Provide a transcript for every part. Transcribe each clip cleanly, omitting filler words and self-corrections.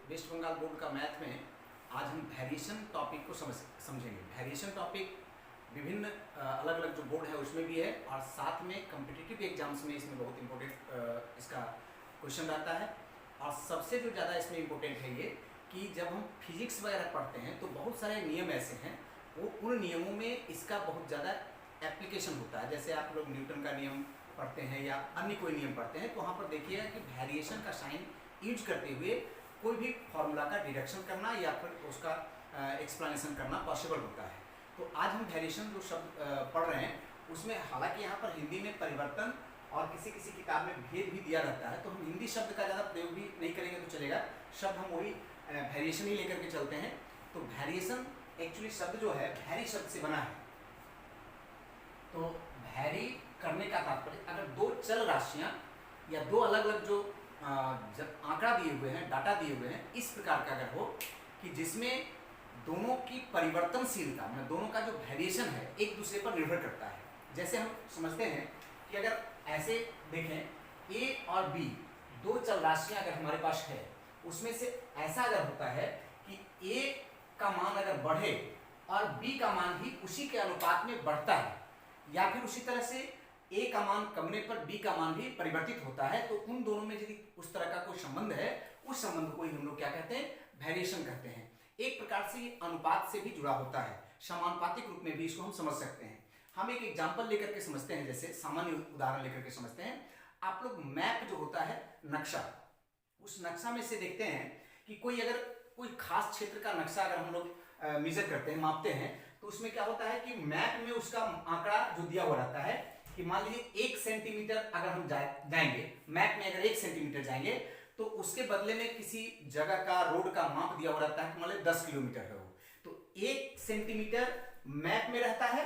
Waste Bengal board का math में आज हम वेरिएशन टॉपिक को समझेंगे। वेरिएशन टॉपिक विभिन्न अलग अलग जो बोर्ड है उसमें भी है और साथ में कम्पिटिटिव एग्जाम्स में इसमें बहुत इंपॉर्टेंट इसका क्वेश्चन रहता है। और सबसे जो ज़्यादा इसमें इम्पोर्टेंट है ये कि जब हम फिजिक्स वगैरह पढ़ते हैं तो बहुत सारे नियम ऐसे हैं, वो उन नियमों में इसका बहुत ज़्यादा एप्लीकेशन होता है। जैसे आप लोग न्यूटन का नियम पढ़ते हैं या अन्य कोई नियम पढ़ते हैं तो वहाँ पर देखिएगा कि वेरिएशन का साइन यूज करते हुए कोई भी फॉर्मूला का डिडक्शन करना या फिर उसका एक्सप्लेनेशन करना पॉसिबल होता है। तो आज हम वेरिएशन जो शब्द पढ़ रहे हैं उसमें हालांकि यहाँ पर हिंदी में परिवर्तन और किसी किसी किताब में भेद भी दिया रहता है, तो हम हिंदी शब्द का ज़्यादा प्रयोग भी नहीं करेंगे तो चलेगा। शब्द हम वही वेरिएशन ही लेकर के चलते हैं। तो वेरिएशन एक्चुअली शब्द जो है वैरी शब्द से बना है। तो वैरी करने का तात्पर्य अगर दो चल राशियाँ या दो अलग अलग जो आंकड़ा दिए हुए हैं, डाटा दिए हुए हैं, इस प्रकार का अगर हो कि जिसमें दोनों की परिवर्तनशीलता मतलब दोनों का जो वेरिएशन है एक दूसरे पर निर्भर करता है। जैसे हम समझते हैं कि अगर ऐसे देखें ए और बी दो चल राशियां अगर हमारे पास है, उसमें से ऐसा अगर होता है कि ए का मान अगर बढ़े और बी का मान भी उसी के अनुपात में बढ़ता है या फिर उसी तरह से ए का मान कमने पर बी का मान भी परिवर्तित होता है, तो उन दोनों में यदि उस तरह का कोई संबंध है, उस संबंध को ही हम लोग क्या कहते हैं, वेरिएशन कहते हैं। एक प्रकार से ये अनुपात से भी जुड़ा होता है, समानुपातिक रूप में भी इसको हम समझ सकते हैं। हम एक एग्जाम्पल लेकर के समझते हैं, जैसे सामान्य उदाहरण लेकर के समझते हैं। आप लोग मैप जो होता है नक्शा, उस नक्शा में से देखते हैं कि कोई अगर कोई खास क्षेत्र का नक्शा अगर हम लोग मेजर करते हैं, मापते हैं, तो उसमें क्या होता है कि मैप में उसका आंकड़ा जो दिया हुआ रहता है कि मान लीजिए 1 सेंटीमीटर अगर हम जाएंगे, मैप में अगर 1 सेंटीमीटर जाएंगे तो उसके बदले में किसी जगह का रोड का माप दिया हुआ रहता है कि मान लीजिए 10 किलोमीटर है वो, तो 1 सेंटीमीटर मैप में रहता है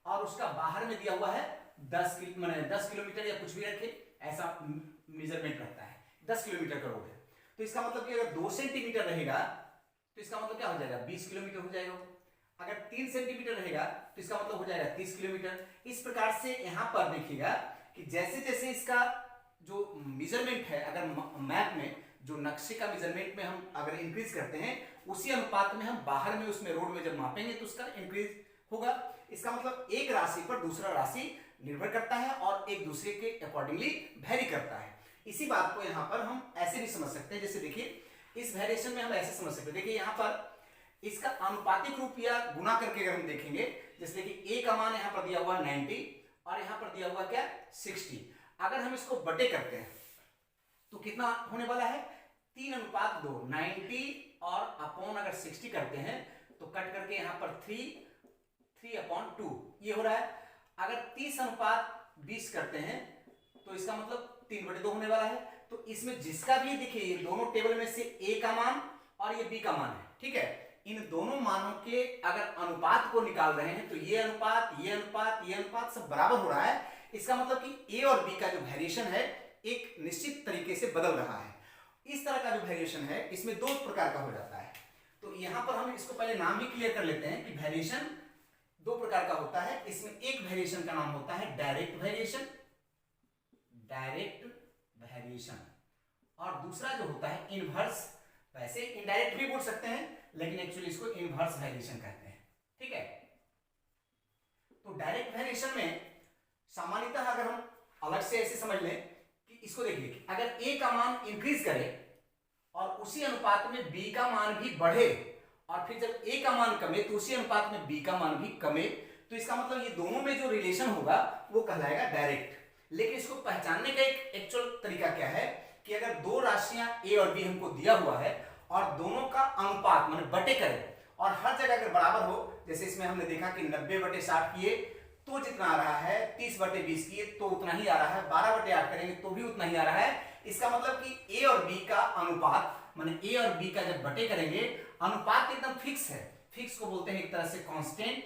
और उसका बाहर में दिया हुआ है 10 किलोमीटर या कुछ भी रखे ऐसा मेजरमेंट रहता है, 10 किलोमीटर का रोड है। तो इसका मतलब कि अगर 2 सेंटीमीटर रहेगा तो इसका मतलब क्या हो जाएगा, 20 किलोमीटर हो जाएगा। अगर 3 सेंटीमीटर रहेगा तो इसका मतलब हो जाएगा 30 किलोमीटर। इस प्रकार से यहाँ पर देखिएगा कि जैसे जैसे इसका जो मेजरमेंट है, अगर मैप में जो नक्शे का मेजरमेंट में हम अगर इंक्रीज करते हैं, उसी अनुपात में हम बाहर में उसमें रोड में जब मापेंगे तो उसका इंक्रीज होगा। इसका मतलब एक राशि पर दूसरा राशि निर्भर करता है और एक दूसरे के अकॉर्डिंगली वेरी करता है। इसी बात को यहाँ पर हम ऐसे भी समझ सकते हैं, जैसे देखिए इस वेरिएशन में हम ऐसे समझ सकते हैं। देखिए यहाँ पर इसका अनुपातिक रूप या गुना करके अगर हम देखेंगे, जैसे कि ए का मान यहाँ पर दिया हुआ 90 और यहाँ पर दिया हुआ क्या 60, अगर हम इसको बटे करते हैं तो कितना होने वाला है, 3:2। 90 और अपॉन अगर 60 करते हैं तो कट करके यहाँ पर 3/2 ये हो रहा है। अगर 30:20 करते हैं तो इसका मतलब 3/2 होने वाला है। तो इसमें जिसका भी देखिए ये दोनों टेबल में से ए का मान और ये बी का मान है, ठीक है, इन दोनों मानों के अगर अनुपात को निकाल रहे हैं तो ये अनुपात ये अनुपात ये अनुपात सब बराबर हो रहा है। इसका मतलब कि ए और बी का जो वेरिएशन है एक निश्चित तरीके से बदल रहा है। इस तरह का जो वेरिएशन है इसमें दो प्रकार का हो जाता है। तो यहां पर हम इसको पहले नाम भी क्लियर कर लेते हैं कि वेरिएशन दो प्रकार का होता है। इसमें एक वेरिएशन का नाम होता है डायरेक्ट वेरिएशन, और दूसरा जो होता है इनवर्स। वैसे इनडायरेक्ट भी बोल सकते हैं लेकिन एक्चुअली इसको इनवर्स वेरिएशन कहते हैं, ठीक है। तो डायरेक्ट वेरिएशन में सामान्यतः अगर हम अलग से ऐसे समझ लें कि इसको देखिए, अगर ए का मान इंक्रीज करे और उसी अनुपात में बी का मान भी बढ़े और फिर जब ए का मान कमे तो उसी अनुपात में बी का मान भी कमे, तो इसका मतलब ये दोनों में जो रिलेशन होगा वो कहलाएगा डायरेक्ट। लेकिन इसको पहचानने का एक एक्चुअल तरीका क्या है कि अगर दो राशियां ए और बी हमको दिया हुआ है और दोनों का अनुपात माने बटे करें और हर जगह अगर बराबर हो, जैसे इसमें हमने देखा कि 90/60 किए तो जितना आ रहा है, 30/20 किए तो उतना ही आ रहा है, 12/8 करेंगे तो भी उतना ही आ रहा है। इसका मतलब कि ए और बी का अनुपात माने ए और बी का जब बटे करेंगे अनुपात एकदम फिक्स है। फिक्स को बोलते हैं एक तरह से कांस्टेंट,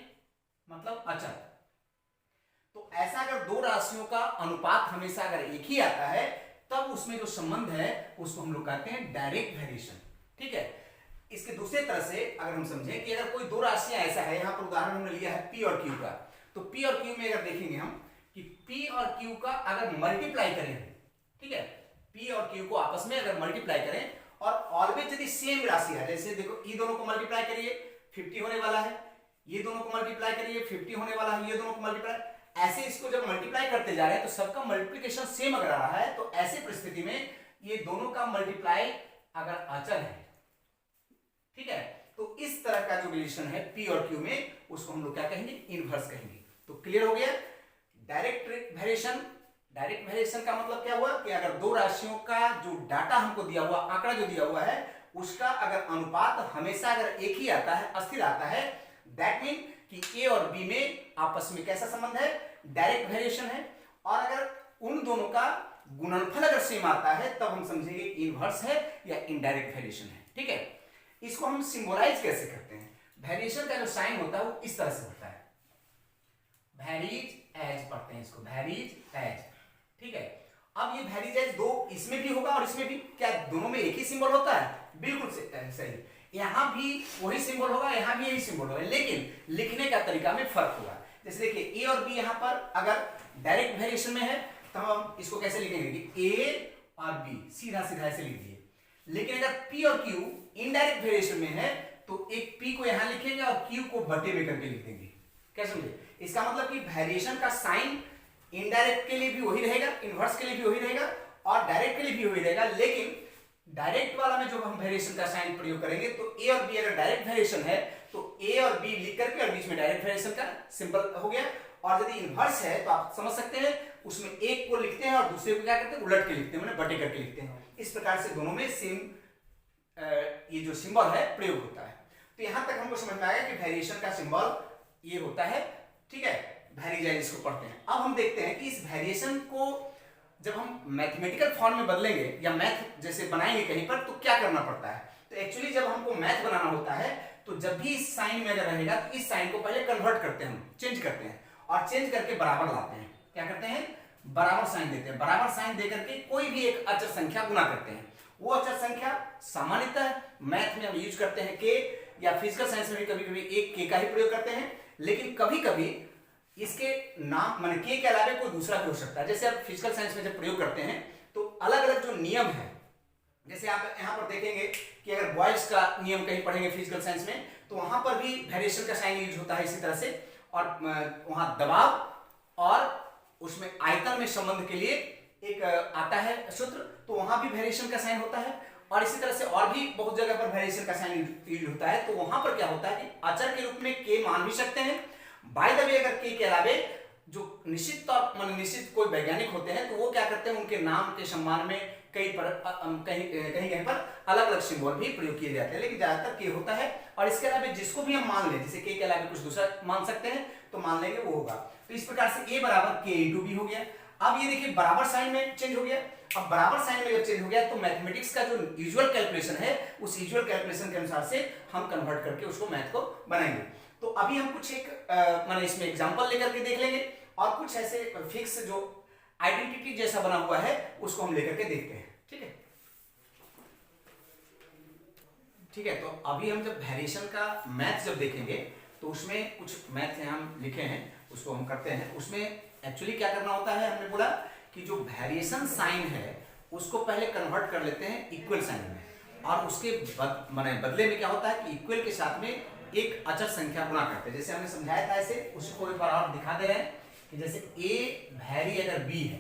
मतलब अचल। तो ऐसा अगर दो राशियों का अनुपात हमेशा अगर एक ही आता है तब उसमें जो संबंध है उसको हम लोग कहते हैं डायरेक्ट वेरिएशन, ठीक है। इसके दूसरे तरह से अगर हम समझें कि अगर कोई दो राशियां ऐसा है, यहां पर उदाहरण हमने लिया है पी और क्यू का, तो पी और क्यू में अगर देखेंगे हम कि पी और क्यू का अगर मल्टीप्लाई करें, ठीक है, पी और क्यू को आपस में अगर मल्टीप्लाई करें और ऑलवेज यदि सेम राशि है, जैसे देखो ये दोनों को मल्टीप्लाई करिए 50 होने वाला है, ये दोनों को मल्टीप्लाई करिए 50 होने वाला है, ये दोनों को मल्टीप्लाई, ऐसे इसको जब मल्टीप्लाई करते जा रहे हैं तो सबका मल्टीप्लिकेशन सेम अगर आ रहा है तो ऐसे परिस्थिति में ये दोनों का मल्टीप्लाई अगर अचल है, ठीक है, तो इस तरह का जो रिलेशन है P और Q में उसको हम लोग क्या कहेंगे, इनवर्स कहेंगे। तो क्लियर हो गया। डायरेक्ट वेरिएशन, डायरेक्ट वेरिएशन का मतलब क्या हुआ कि अगर दो राशियों का जो डाटा हमको दिया हुआ, आंकड़ा जो दिया हुआ है उसका अगर अनुपात हमेशा अगर एक ही आता है, अस्थिर आता है, दैट मीन कि A और B में आपस में कैसा संबंध है, डायरेक्ट वेरिएशन है। और अगर उन दोनों का गुणनफल अगर सेम आता है तब हम समझेंगे इनवर्स है या इनडायरेक्ट वेरिएशन है, ठीक है। इसको हम सिंबलाइज कैसे करते हैं, वेरिएशन का जो साइन होता है वो इस तरह से होता है, वेरीज एज पढ़ते हैं इसको, वेरीज एज, ठीक है। अब ये वेरीज एज दो इसमें भी होगा और इसमें भी, क्या दोनों में एक ही सिंबल होता है, बिल्कुल सही, यहाँ भी वही सिंबल होगा, यहाँ भी यही सिंबल होगा, लेकिन लिखने का तरीका में फर्क होगा। जैसे देखिए A और B यहाँ पर अगर डायरेक्ट वेरिएशन में है तो हम इसको कैसे लिखेंगे कि A और B सीधा सीधा ऐसे लिख दिए, लेकिन अगर P और Q इनडायरेक्ट वेरिएशन में है तो एक P को यहां लिखेंगे और Q को बटे में करके लिख देंगे। क्या समझे, इसका मतलब कि वेरिएशन का साइन इनडायरेक्ट के लिए भी वही रहेगा, इनवर्स के लिए भी वही रहेगा और डायरेक्ट के लिए भी वही रहेगा, लेकिन डायरेक्ट वाला में जो हम वेरिएशन का साइन प्रयोग करेंगे तो A और B अगर डायरेक्ट वेरिएशन है तो A और B लिख करके और बीच में डायरेक्ट वेरिएशन का सिंबल हो गया, और यदि इनवर्स है तो आप समझ सकते हैं उसमें एक को लिखते हैं और दूसरे को क्या करते हैं, उलट के लिखते हैं, बटे करके लिखते हैं। इस प्रकार से दोनों में सेम ये जो सिंबल है प्रयोग होता है। तो यहां तक हमको समझ में आया कि वेरिएशन का सिंबल ये होता है, ठीक है, वेरीज एज इसको पढ़ते हैं। अब हम देखते हैं कि इस वेरिएशन को जब हम मैथमेटिकल फॉर्म में बदलेंगे या मैथ जैसे बनाएंगे कहीं पर तो क्या करना पड़ता है। तो एक्चुअली जब हमको मैथ बनाना होता है तो जब भी इस साइन में अगर रहेगा तो इस साइन को पहले कन्वर्ट करते हैं, हम चेंज करते हैं और चेंज करके बराबर लाते हैं। क्या करते हैं, बराबर साइन देते हैं, बराबर साइन दे करके कोई भी एक अचर संख्या गुना करते हैं। वो अचर संख्या सामान्यतः मैथ में हम यूज करते हैं के, या फिजिकल साइंस में भी कभी कभी एक के का ही प्रयोग करते हैं, लेकिन कभी कभी इसके नाम माने के अलावा कोई दूसरा भी हो सकता है। जैसे आप फिजिकल साइंस में जब प्रयोग करते हैं तो अलग अलग जो नियम है, जैसे आप यहाँ पर देखेंगे कि अगर बॉयल्स का नियम कहीं पढ़ेंगे फिजिकल साइंस में तो वहां पर भी वेरिएशन का साइन यूज होता है इसी तरह से, और वहां दबाव और उसमें आयतन में संबंध के लिए एक आता है सूत्र, तो वहां भी वेरिएशन का साइन होता है। और इसी तरह से और भी बहुत जगह पर वेरिएशन का साइन यूज होता है। तो वहां पर क्या होता है कि अचर के रूप में के मान भी सकते हैं। बाय द वे अगर के अलावे जो निश्चित तौर मान निश्चित कोई वैज्ञानिक होते हैं तो वो क्या करते हैं, उनके नाम के सम्मान में कहीं कहीं पर अलग अलग सिंबल भी प्रयोग किए जाते हैं, लेकिन ज्यादातर के होता है। और इसके अलावा जिसको भी हम मान लें, जैसे के अलावा कुछ दूसरा मान सकते हैं तो मान लेंगे वो होगा। तो इस प्रकार से a बराबर के इंटू बी हो गया। अब ये देखिए बराबर साइन में चेंज हो गया। अब बराबर साइन में जब चेंज हो गया तो मैथमेटिक्स का जो यूजुअल कैलकुलेशन है उस यूजुअल कैलकुलेशन के अनुसार से हम कन्वर्ट करके उसको मैथ को बनाएंगे। तो अभी हम कुछ एक माने इसमें एग्जांपल लेकर के देख लेंगे और कुछ ऐसे फिक्स जो आइडेंटिटी जैसा बना हुआ है उसको हम लेकर के देखते हैं। ठीक है, ठीक है। तो अभी हम जब वेरिएशन का मैथ जब देखेंगे तो उसमें कुछ मैथ हम लिखे हैं उसको हम करते हैं। उसमें एक्चुअली क्या करना होता है, हमने बोला कि जो वेरिएशन साइन है उसको पहले कन्वर्ट कर लेते हैं इक्वल साइन में, और उसके बदले में क्या होता है कि इक्वल के साथ में एक अचर संख्या गुणा करते हैं। जैसे हमने समझाया था ऐसे, उसको एक बार और दिखा दे रहे हैं कि जैसे a वैरी अगर b है,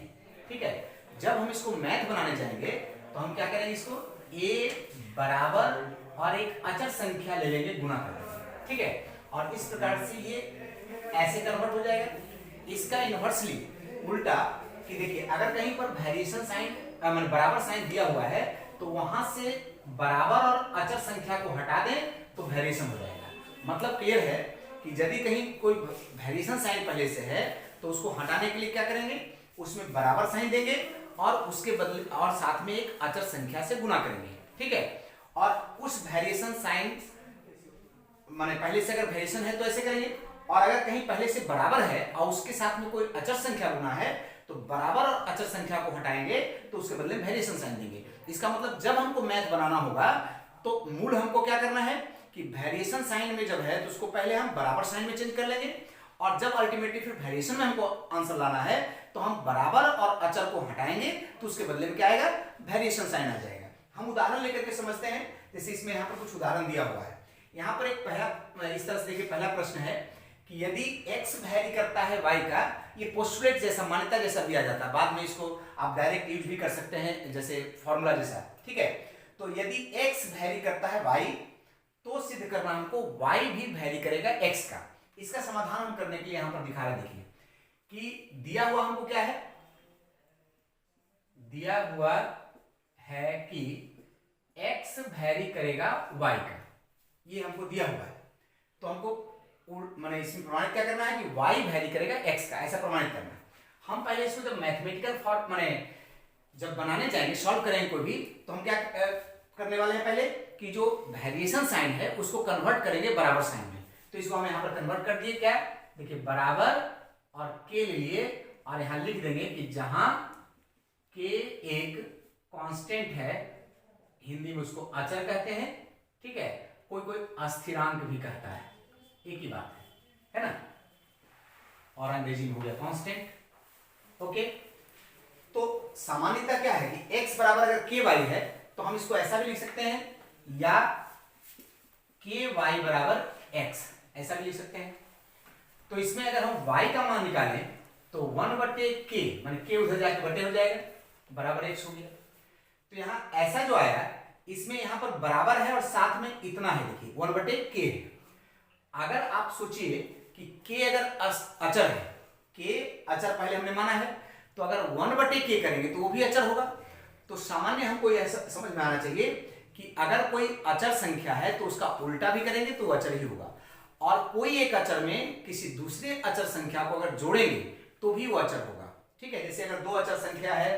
ठीक है, जब हम इसको मैथ बनाने जाएंगे तो हम क्या करेंगे, इसको a बराबर और एक अचर संख्या ले लेंगे गुणा करके, ठीक है। और इस प्रकार से ये ऐसे कन्वर्ट हो जाएगा। इसका इनवर्सली उल्टा कि देखिए अगर कहीं पर वेरिएशन साइन बराबर साइन दिया हुआ है तो वहां से बराबर और अचर संख्या को हटा दें तो वेरिएशन हो जाएगा। मतलब क्लियर है कि यदि कहीं कोई वेरिएशन साइन पहले से है तो उसको हटाने के लिए क्या करेंगे, उसमें बराबर साइन देंगे और उसके बदले और साथ में एक अचर संख्या से गुणा करेंगे, ठीक है। और उस वेरिएशन साइन माने पहले से अगर वेरिएशन है तो ऐसे करेंगे, और अगर कहीं पहले से बराबर है और उसके साथ में कोई अचर संख्या गुणा है तो बराबर और अचर संख्या को हटाएंगे तो उसके बदले वेरिएशन साइन देंगे। इसका मतलब जब हमको मैथ बनाना होगा तो मूल हमको क्या करना है कि वेरिएशन साइन में जब है तो उसको पहले हम बराबर साइन में चेंज कर लेंगे, और जब अल्टीमेटली फिर वेरिएशन में हमको आंसर लाना है तो हम बराबर और अचर को हटाएंगे तो उसके बदले में क्या आएगा, वेरिएशन साइन आ जाएगा। हम उदाहरण लेकर के समझते हैं। जैसे इसमें यहाँ पर कुछ उदाहरण दिया हुआ है। यहाँ पर एक पहला, इस तरह से देखिए, पहला प्रश्न है कि यदि x वैरी करता है y का, ये पोस्टुलेट जैसा, मान्यता जैसा दिया जाता है, बाद में इसको आप डायरेक्ट यूज भी कर सकते हैं जैसे फॉर्मूला जैसा, ठीक है। तो यदि x वैरी करता है y, तो सिद्ध करना हमको y भी वैरी करेगा x का। इसका समाधान हम करने के लिए यहां पर दिखा रहे, देखिए कि दिया हुआ हमको क्या है, दिया हुआ है कि x वैरी करेगा y का, ये हमको दिया हुआ है। तो हमको माने इसमें प्रमाणित क्या करना है कि y वैरी करेगा x का, ऐसा प्रमाणित करना है। हम पहले इसको जब मैथमेटिकल फॉर्म माने जब बनाने जाएंगे, सॉल्व करेंगे कोई भी, तो हम क्या करने वाले हैं, पहले कि जो वेरिएशन साइन है उसको कन्वर्ट करेंगे बराबर साइन में। तो इसको हम यहाँ पर कन्वर्ट कर दिए, क्या देखिए, बराबर और के लिए, और यहाँ लिख देंगे कि जहां के एक कांस्टेंट है, हिंदी में उसको अचर कहते हैं, ठीक है, कोई कोई अस्थिरांक भी कहता है, एक ही बात है ना, और अंग्रेजी में हो गया कांस्टेंट। ओके, तो सामान्यता क्या है कि x बराबर अगर ky है तो हम इसको ऐसा भी लिख सकते हैं, या ky बराबर x, ऐसा भी लिख सकते हैं। तो इसमें अगर हम y का मान निकालें तो 1/k, माने k उधर जाके बटे हो जाएगा, बराबर x हो गया। तो यहाँ ऐसा जो आया, इसमें यहाँ पर बराबर है और साथ में इतना है, देखिए 1/k है। अगर आप सोचिए कि k अगर अचर है, k अचर पहले हमने माना है, तो अगर 1/k करेंगे तो वो भी अचर होगा। तो सामान्य हमको ऐसा समझ में आना चाहिए कि अगर कोई अचर संख्या है तो उसका उल्टा भी करेंगे तो वो अचर ही होगा, और कोई एक अचर में किसी दूसरे अचर संख्या को अगर जोड़ेंगे तो भी वो अचर होगा, ठीक है। जैसे अगर दो अचर संख्या है,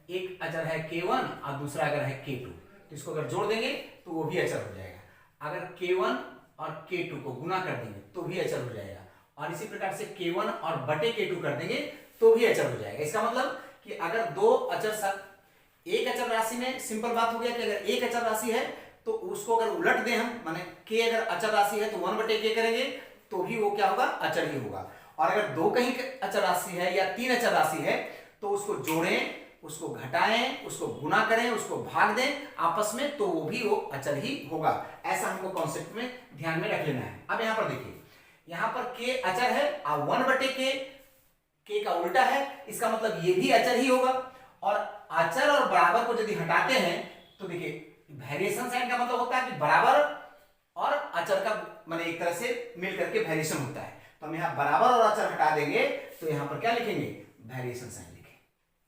एक अचर है k1 और दूसरा अगर है k2, तो इसको अगर जोड़ देंगे तो वो भी अचर हो जाएगा। अगर k1 और k2 को गुना कर देंगे तो भी अचर हो जाएगा, और इसी प्रकार से k1 और बटे k2 कर देंगे तो भी अचर हो जाएगा। इसका मतलब कि अगर दो अचर, एक अचर राशि में सिंपल बात हो गया कि अगर एक अचर राशि है तो उसको अगर उलट दें हम, माने k अगर अचर राशि है तो 1/k करेंगे तो भी वो क्या होगा, अचर ही होगा। और अगर दो कहीं अचर राशि है या तीन अचर राशि है तो उसको जोड़ें, उसको घटाएं, उसको गुना करें, उसको भाग दें आपस में, तो वो भी वो अचर ही होगा। ऐसा हमको कॉन्सेप्ट में ध्यान में रख लेना है। अब यहाँ पर देखिए, यहाँ पर k अचर है और 1/k k का उल्टा है, इसका मतलब ये भी अचर ही होगा। और अचर और बराबर को यदि हटाते हैं तो देखिए, वेरिएशन साइन का मतलब होता है कि बराबर और अचर का माने एक तरह से मिल करके वेरिएशन होता है। तो हम यहाँ बराबर और अचर हटा देंगे तो यहाँ पर क्या लिखेंगे, वेरिएशन साइन लिखेंगे।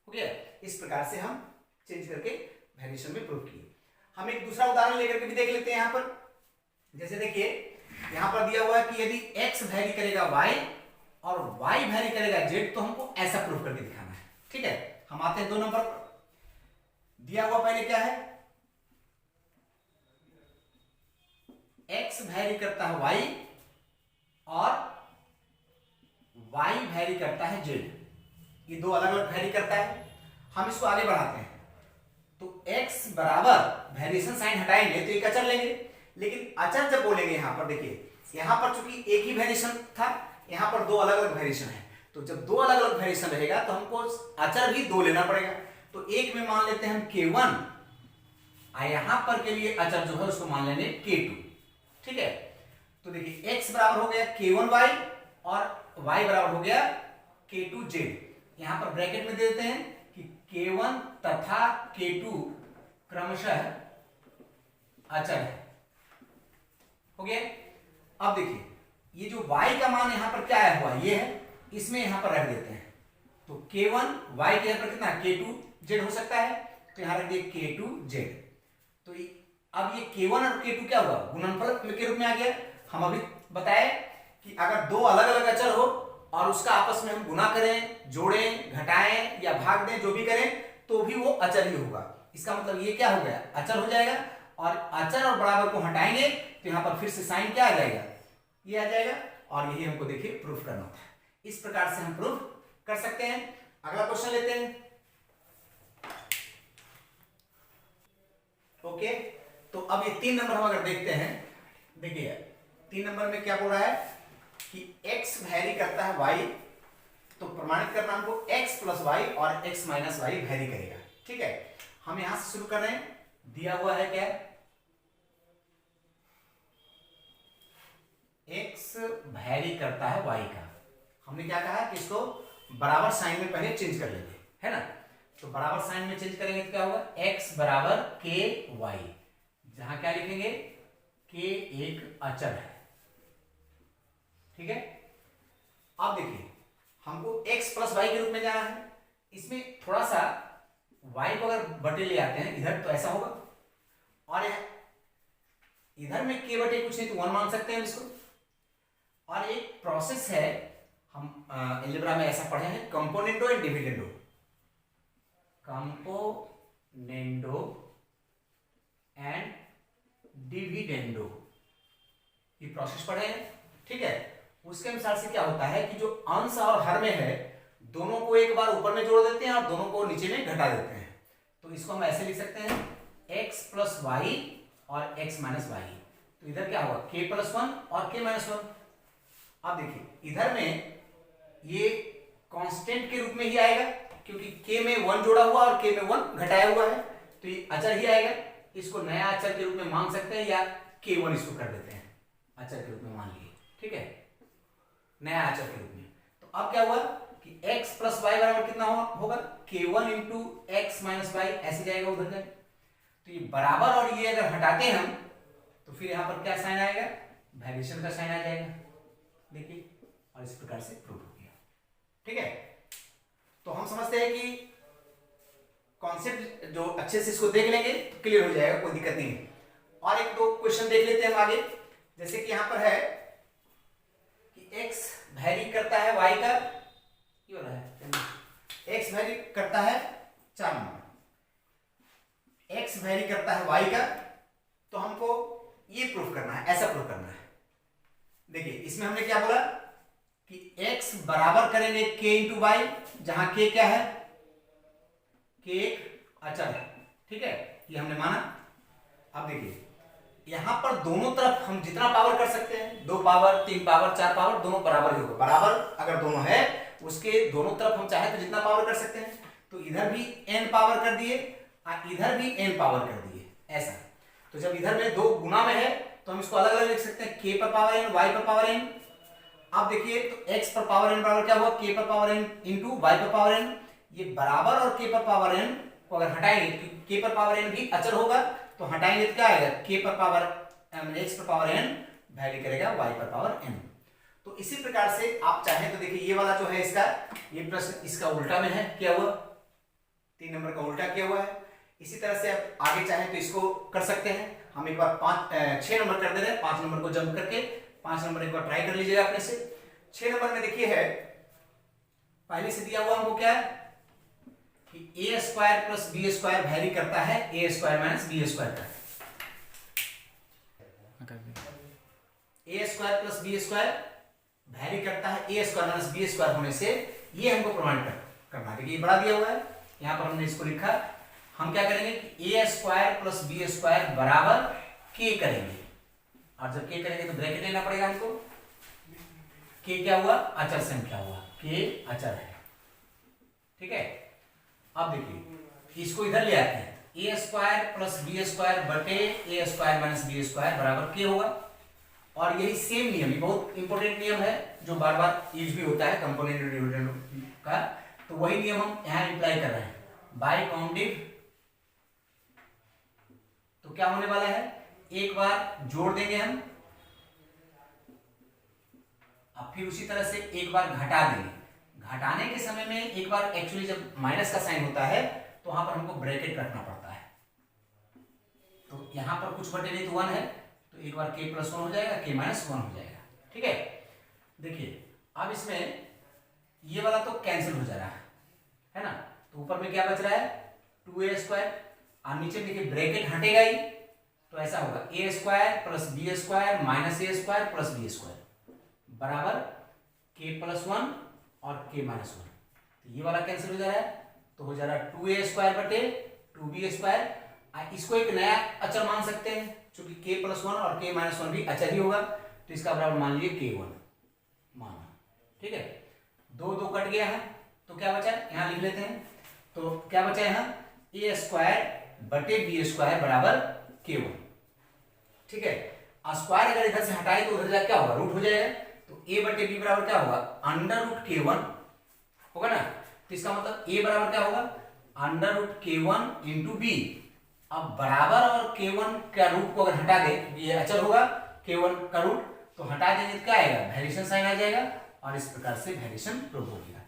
हो गया। इस प्रकार से हम चेंज करके वेरिएशन में प्रूव किए। हम एक दूसरा उदाहरण लेकर के भी देख लेते हैं। यहाँ पर जैसे देखिए, यहाँ पर दिया हुआ है कि यदि x वैरी करेगा y और y वैरी करेगा z, तो हमको ऐसा प्रूफ करके दिखाना है, ठीक है। हम आते हैं 2 नंबर पर। दिया हुआ पहले क्या है, x वैरी करता है y और y वैरी करता है z, ये दो अलग अलग वैरी करता है। हम इसको आगे बढ़ाते हैं, तो x बराबर वेरिएशन साइन हटाएंगे तो एक अचर लेंगे, लेकिन अचर जब बोलेंगे यहाँ पर देखिए, यहाँ पर चूंकि एक ही वेरिएशन था, यहाँ पर दो अलग अलग वेरिएशन है, तो जब दो अलग अलग वेरिएशन रहेगा तो हमको अचर भी दो लेना पड़ेगा। तो एक में मान लेते हैं हम k1, और यहाँ पर के लिए अचर जो है उसको मान लेंगे k2, ठीक है। तो देखिए x बराबर हो गया k1y और y बराबर हो गया k2z। यहाँ पर ब्रैकेट में दे देते हैं कि k1 तथा k2 क्रमशः अचर है। हो गया। अब देखिए, ये जो y का मान यहाँ पर क्या आया हुआ ये है, इसमें यहाँ पर रख देते हैं। तो k1 y के यहाँ पर कितना k2z हो सकता है, तो यहाँ रख दिए k2z। तो अब ये k1 और k2 क्या हुआ, गुणनफल के रूप में आ गया। हम अभी बताए कि अगर दो अलग अलग अचर हो और उसका आपस में हम गुना करें, जोड़ें, घटाएं या भाग दें, जो भी करें, तो भी वो अचर ही होगा। इसका मतलब ये क्या हो गया, अचर हो जाएगा। और अचर और बराबर को हटाएंगे तो यहाँ पर फिर से साइन क्या आ जाएगा, ये आ जाएगा। और यही हमको देखिए प्रूफ करना होता है। इस प्रकार से हम प्रूफ कर सकते हैं। अगला क्वेश्चन लेते हैं। ओके, तो अब ये 3 नंबर हम अगर देखते हैं, देखिए 3 नंबर में क्या बोल रहा है कि x वैरी करता है y, तो प्रमाणित करना हमको x प्लस y और x माइनस y वैरी करेगा, ठीक है। हम यहां से शुरू कर रहे हैं। दिया हुआ है क्या, x वैरी करता है y का। हमने क्या कहा कि इसको बराबर साइन में पहले चेंज कर लेंगे, है ना। तो बराबर साइन में चेंज करेंगे तो क्या होगा, x बराबर k y, जहां क्या लिखेंगे, k एक अचर है, ठीक है। अब देखिए हमको x प्लस वाई के रूप में जाना है, इसमें थोड़ा सा y को अगर बटे ले आते हैं इधर तो ऐसा होगा, और इधर में k बटे कुछ नहीं तो 1 मान सकते हैं इसको। और एक प्रोसेस है, हम अलजेब्रा में ऐसा पढ़े हैं, componendo and dividendo, componendo and dividendo, ये प्रोसेस पढ़े हैं, ठीक है। उसके अनुसार से क्या होता है कि जो अंश और हर में है दोनों को एक बार ऊपर में जोड़ देते हैं और दोनों को नीचे में घटा देते हैं। तो इसको हम ऐसे लिख सकते हैं, x प्लस वाई और x माइनस वाई। तो इधर क्या होगा, k प्लस 1 और k माइनस 1। अब देखिए इधर में ये कांस्टेंट के रूप में ही आएगा, क्योंकि k में 1 जोड़ा हुआ और k में 1 घटाया हुआ है, तो ये अचर ही आएगा। इसको नया अचर के रूप में मान सकते हैं, या k1 इसको कर देते हैं अचर के रूप में मान लिए, ठीक है, नया अचर के रूप में। तो अब क्या हुआ कि x प्लस वाई बराबर कितना होगा, k1 into x minus Y, ऐसे जाएगा उधर जाए। तो ये बराबर और ये अगर हटाते हैं हम तो फिर यहां पर क्या साइन आएगा, वेरिएशन का साइन आ जाएगा, देखिए, और इस प्रकार से प्रूव हो गया, ठीक है। तो हम समझते हैं कि कॉन्सेप्ट जो अच्छे से इसको देख लेंगे क्लियर हो जाएगा, कोई दिक्कत नहीं है। और एक दो क्वेश्चन देख लेते हैं हम आगे, जैसे कि यहां पर है कि x वैरी करता है y का, ये हो रहा है x वैरी करता है 4 नंबर, x वैरी करता है y का, तो हमको ये प्रूफ करना है, ऐसा प्रूफ करना है। देखिए इसमें हमने क्या बोला कि x बराबर करेंगे k इंटू वाई, जहां k क्या है, k एक अचर है, ठीक है, ये हमने माना। अब देखिए यहां पर दोनों तरफ हम जितना पावर कर सकते हैं, 2 पावर 3 पावर 4 पावर दोनों बराबर ही होगा, बराबर अगर दोनों है उसके दोनों तरफ हम चाहे तो जितना पावर कर सकते हैं। तो इधर भी n पावर कर दिए और इधर भी n पावर कर दिए, ऐसा। तो जब इधर में 2 गुना में है तो हम इसको अलग अलग लिख सकते हैं, k पर पावर n, y पर पावर n। अब देखिए तो x पर पावर n बराबर क्या हुआ, k पर पावर n इंटू y पर पावर n। ये बराबर और k पर पावर n को अगर हटाएंगे, k पर पावर n भी अचर होगा, तो हटाएंगे तो क्या आएगा, k पर पावर x पर पावर n वैल्यू करेगा y पर पावर n। तो इसी प्रकार से आप चाहें तो देखिए ये वाला जो है इसका, ये प्रश्न इसका उल्टा में है, क्या हुआ, 3 नंबर का उल्टा किया हुआ है। इसी तरह से आप आगे चाहें तो इसको कर सकते हैं। हम एक बार 6 नंबर कर दे रहे हैं, 5 नंबर को जंप करके 5 नंबर एक बार ट्राई कर लीजिएगा अपने से। 6 नंबर में देखिए है, पहले से दिया हुआ हमको क्या है कि a square plus B square vary करता है a square minus B square का। a square plus B square vary करता है a square minus B square होने से, ये हमको प्रमाणित करना है। ये बड़ा दिया हुआ है, यहां पर हमने इसको लिखा। हम क्या करेंगे कि a square plus B square बराबर k करेंगे, और जब k करेंगे तो ब्रैकेट लेना पड़ेगा हमको। k क्या हुआ, अचर से क्या हुआ, k अचर है, ठीक है। अब देखिए इसको इधर ले आते हैं, a square plus B square बटे a square minus B square बराबर k होगा। और यही सेम नियम, ये बहुत इंपॉर्टेंट नियम है जो बार बार यूज भी होता है कंपोनेंट और डिविडेंड का। तो वही नियम हम यहां अप्लाई कर रहे हैं, बाय काउंटिव। तो क्या होने वाला है, एक बार जोड़ देंगे हम, अब फिर उसी तरह से एक बार घटा देंगे। घटाने के समय में एक बार एक्चुअली जब माइनस का साइन होता है तो वहां पर हमको ब्रैकेट रखना पड़ता है। तो यहां पर कुछ बटे नहीं तो 1 है, तो एक बार k प्लस 1 हो जाएगा, k माइनस 1 हो जाएगा, ठीक है। देखिए अब इसमें ये वाला तो कैंसिल हो जा रहा है ना, तो ऊपर में क्या बच रहा है 2a स्क्वायर, और नीचे देखिए ब्रैकेट हटेगा ही, तो ऐसा होगा a square plus B square minus a square plus B square बराबर k प्लस 1 और k माइनस 1। तो ये वाला कैंसिल हो जा रहा है, तो हो जा रहा है 2a स्क्वायर बटे 2b स्क्वायर। इसको एक नया अचर मान सकते हैं, क्योंकि k प्लस 1 और k माइनस 1 भी अचर ही होगा, तो इसका बराबर मान लीजिए k1 माना, ठीक है। 2 2 कट गया है, तो क्या बचा, यहां लिख लेते हैं। तो क्या बचा यहाँ a स्क्वायर बटे बी स्क्वायर बराबर k1। ठीक है, स्क्वायर अगर इधर से हटाए तो उधर जाके क्या होगा, रूट हो जाएगा। तो a बटे बी बराबर क्या होगा, अंडर रूट k1 होगा ना। तो इसका मतलब a बराबर क्या होगा, under root k1 into B. अब बराबर और k1 का रूट को अगर हटा दें, ये अचर होगा k1 का रूट, तो हटा देंगे तो क्या आएगा, वेरिएशन साइन आ जाएगा और इस प्रकार से वेरिएशन प्रूव हो गया।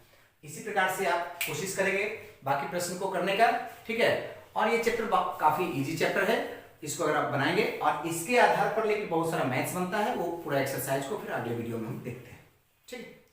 इसी प्रकार से आप कोशिश करेंगे बाकी प्रश्न को करने का। ठीक है, और ये चैप्टर काफी इजी चैप्टर है, इसको अगर आप बनाएंगे और इसके आधार पर लेके बहुत सारा मैथ्स बनता है, वो पूरा एक्सरसाइज को फिर अगले वीडियो में हम देखते हैं। ठीक है।